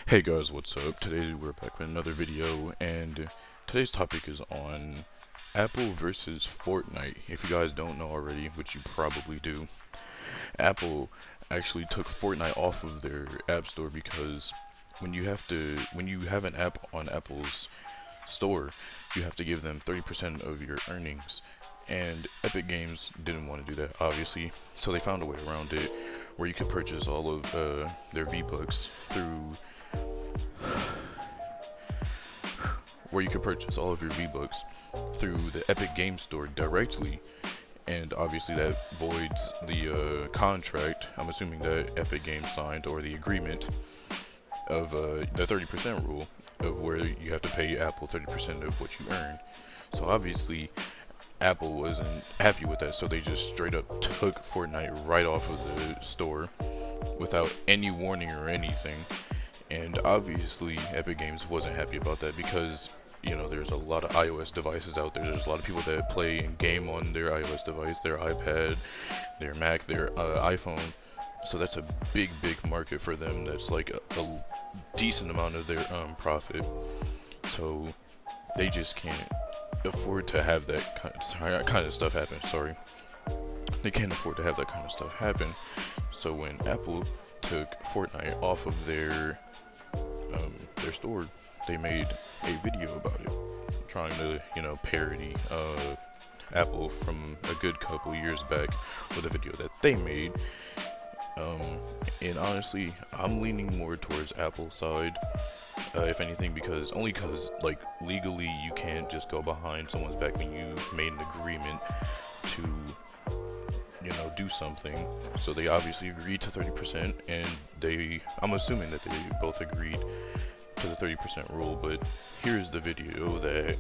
Hey guys, what's up? Today we're back with another video, and today's topic is on Apple versus Fortnite. If you guys don't know already, which you probably do, Apple actually took Fortnite off of their app store because when you have an app on Apple's store, you have to give them 30% of your earnings. And Epic Games didn't want to do that, obviously, so they found a way around it where you could purchase all of their V-Bucks through where you could purchase all of your V-Bucks through the Epic Games Store directly, and obviously that voids the contract, I'm assuming that Epic Games signed, or the agreement of the 30% rule of where you have to pay Apple 30% of what you earn. So obviously Apple wasn't happy with that, so they just straight up took Fortnite right off of the store without any warning or anything. And obviously Epic Games wasn't happy about that because, you know, there's a lot of iOS devices out there. There's a lot of people that play and game on their iOS device, their iPad, their Mac, their iPhone. So that's a big market for them. That's like a decent amount of their profit. So they just can't afford to have that kind of stuff happen. Sorry. They can't afford to have that kind of stuff happen. So when Apple took Fortnite off of their store, they made a video about it, trying to, you know, parody Apple from a good couple years back with a video that they made. And honestly, I'm leaning more towards Apple's side, if anything, because like legally you can't just go behind someone's back when you made an agreement to, you know, do something. So they obviously agreed to 30%, and I'm assuming that they both agreed to the 30% rule. But here's the video that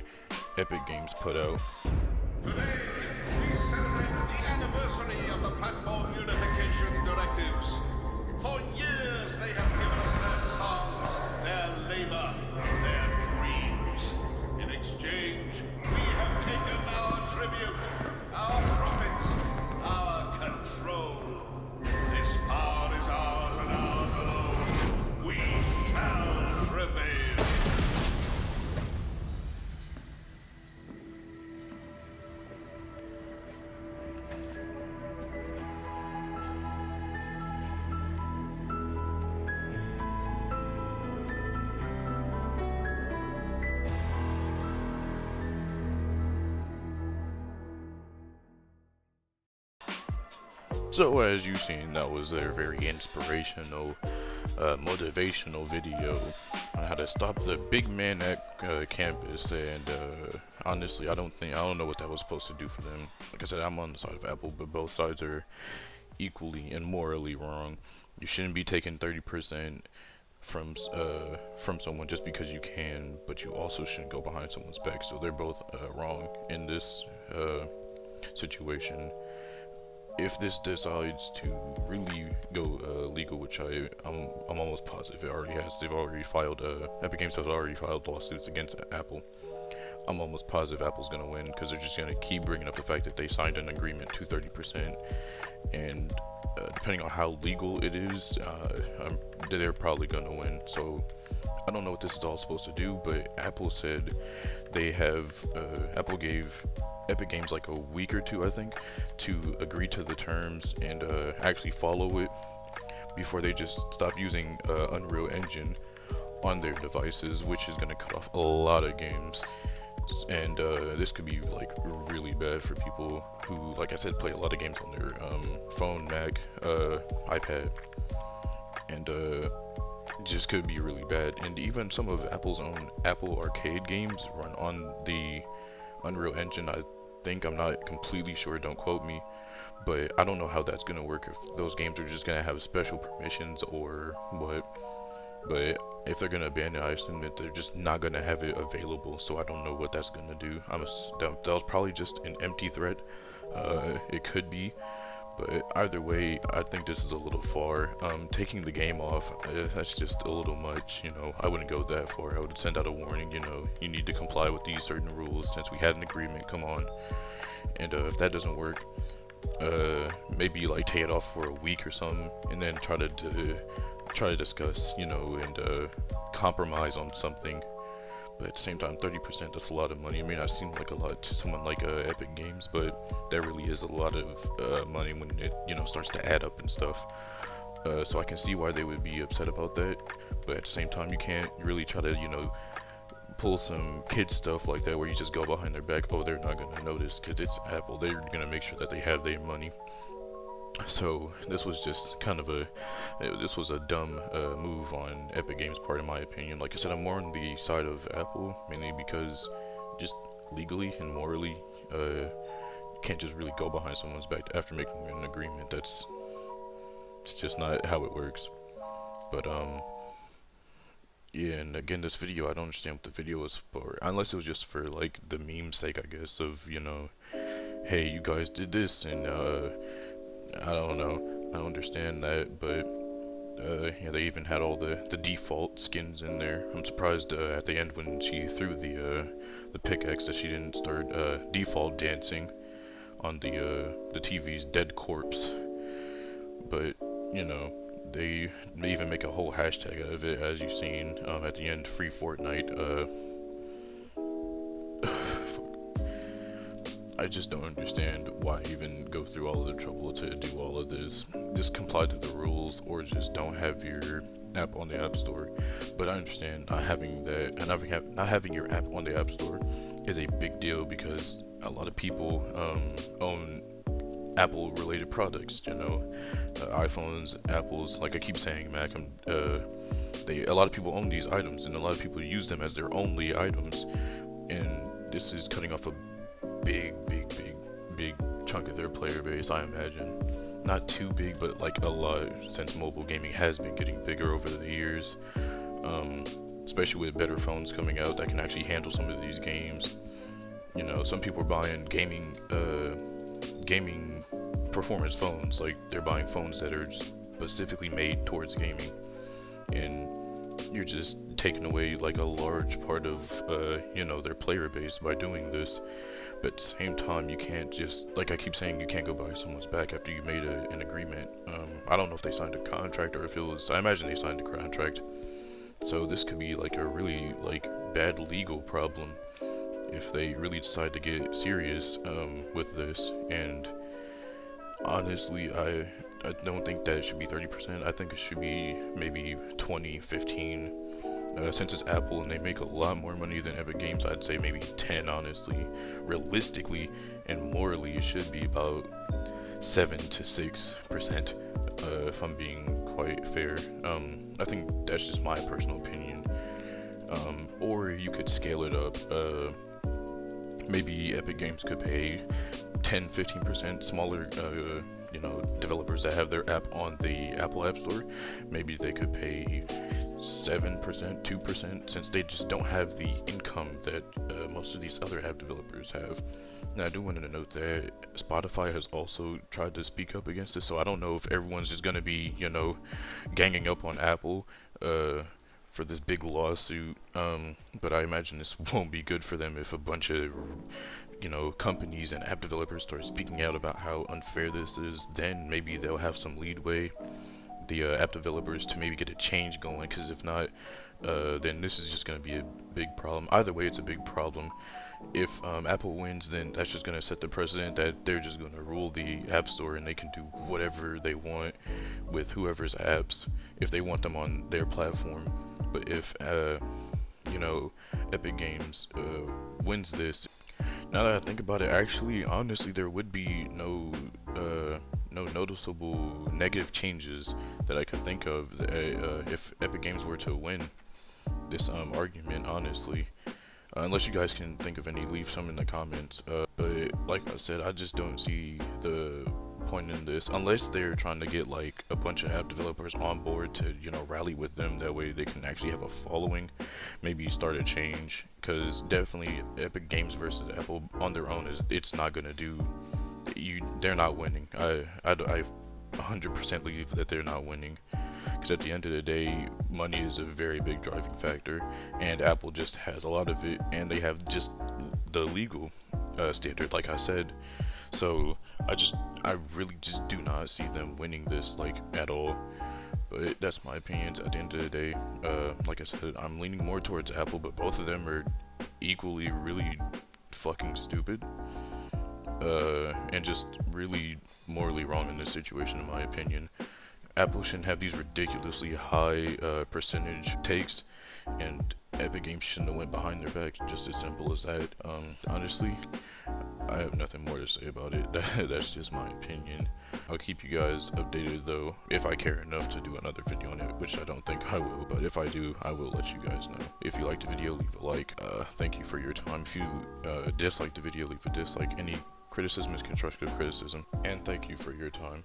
Epic Games put out. Today, we celebrate the anniversary of the platform unification directives. For years, they have given us their songs, their labor, their dreams. In exchange, we have taken our tribute, our profits, our control. This power is ours and ours alone. We shall prevail. So as you've seen, that was their very inspirational, motivational video on how to stop the big man at campus. And honestly, I don't know what that was supposed to do for them. Like I said, I'm on the side of Apple, but both sides are equally and morally wrong. You shouldn't be taking 30% from someone just because you can, but you also shouldn't go behind someone's back. So they're both wrong in this situation. If this decides to really go legal, which I'm almost positive it already has. They've already filed Epic Games has already filed lawsuits against Apple. I'm almost positive Apple's gonna win because they're just gonna keep bringing up the fact that they signed an agreement to 30%, and depending on how legal it is, they're probably gonna win. So I don't know what this is all supposed to do, but Apple said Apple gave Epic Games like a week or two, I think, to agree to the terms and actually follow it before they just stop using Unreal Engine on their devices, which is going to cut off a lot of games. And this could be like really bad for people who, like I said, play a lot of games on their phone, Mac, iPad, and just could be really bad. And even some of Apple's own Apple Arcade games run on the Unreal Engine. I'm not completely sure, don't quote me, but I don't know how that's gonna work, if those games are just gonna have special permissions or what. But if they're gonna ban it, I assume that they're just not gonna have it available, so I don't know what that's gonna do. That was probably just an empty threat. It could be, but either way, I think this is a little far. Taking the game off, that's just a little much, you know. I wouldn't go that far. I would send out a warning, you know, you need to comply with these certain rules since we had an agreement, come on. And if that doesn't work, maybe like take it off for a week or something, and then try to try to discuss, and compromise on something. But at the same time, 30%, that's a lot of money. It may not seem like a lot to someone like Epic Games, but that really is a lot of money when it, starts to add up and stuff. So I can see why they would be upset about that. But at the same time, you can't really try to, pull some kid stuff like that where you just go behind their back. Oh, they're not going to notice because it's Apple. They're going to make sure that they have their money. So this was just kind of this was a dumb move on Epic Games' part, in my opinion. Like I said, I'm more on the side of Apple, mainly because just legally and morally, you can't just really go behind someone's back after making an agreement. It's just not how it works. But yeah, and again, this video, I don't understand what the video was for, unless it was just for like the meme sake, I guess, of hey, you guys did this, and I don't know. I don't understand that, but yeah, they even had all the default skins in there. I'm surprised at the end when she threw the pickaxe that she didn't start default dancing on the TV's dead corpse. But they even make a whole hashtag out of it, as you've seen at the end. Free Fortnite. I just don't understand why even go through all of the trouble to do all of this. Just comply to the rules, or just don't have your app on the App Store. But I understand not having that, and not having your app on the App Store is a big deal because a lot of people own Apple-related products. iPhones, Apples. Like I keep saying, Mac. A lot of people own these items, and a lot of people use them as their only items. And this is cutting off a big chunk of their player base, I imagine. Not too big, but like a lot, since mobile gaming has been getting bigger over the years, especially with better phones coming out that can actually handle some of these games. Some people are buying gaming performance phones, like they're buying phones that are specifically made towards gaming, and you're just taking away like a large part of their player base by doing this. But at the same time, you can't just, like I keep saying, you can't go buy someone's back after you made an agreement. I don't know if they signed a contract or if it was, I imagine they signed a contract. So this could be like a really like bad legal problem if they really decide to get serious with this. And honestly, I don't think that it should be 30%. I think it should be maybe 20, 15. Since it's Apple and they make a lot more money than Epic Games, I'd say maybe 10, honestly. Realistically and morally, it should be about 7 to 6%, if I'm being quite fair. I think that's just my personal opinion. Or you could scale it up. Maybe Epic Games could pay 10, 15% smaller, developers that have their app on the Apple App Store. Maybe they could pay 7%, 2%, since they just don't have the income that most of these other app developers have. Now, I do want to note that Spotify has also tried to speak up against this, so I don't know if everyone's just going to be, ganging up on Apple for this big lawsuit, but I imagine this won't be good for them if a bunch of companies and app developers start speaking out about how unfair this is. Then maybe they'll have some leadway, the app developers, to maybe get a change going, because if not, then this is just going to be a big problem. Either way, it's a big problem. If Apple wins, then that's just going to set the precedent that they're just going to rule the App Store and they can do whatever they want with whoever's apps if they want them on their platform. But if Epic Games wins this, now that I think about it, actually, honestly, there would be no noticeable negative changes that I could think of if Epic Games were to win this argument, honestly. Unless you guys can think of any, leave some in the comments. But like I said, I just don't see the point in this unless they're trying to get like a bunch of app developers on board to rally with them. That way they can actually have a following, maybe start a change. Because definitely Epic Games versus Apple on their own, it's not gonna do. They're not winning. I 100% believe that they're not winning, because at the end of the day, money is a very big driving factor, and Apple just has a lot of it, and they have just the legal standard, like I said. So I really just do not see them winning this, like, at all. But that's my opinions. At the end of the day, like I said, I'm leaning more towards Apple, but both of them are equally really fucking stupid, and just really morally wrong in this situation, in my opinion. Apple shouldn't have these ridiculously high percentage takes, and Epic Games shouldn't have went behind their back. Just as simple as that. Honestly, I have nothing more to say about it. That's just my opinion. I'll keep you guys updated though, if I care enough to do another video on it, which I don't think I will, but if I do, I will let you guys know. If you liked the video, leave a like. Thank you for your time. If you disliked the video, leave a dislike. Any criticism is constructive criticism, and thank you for your time.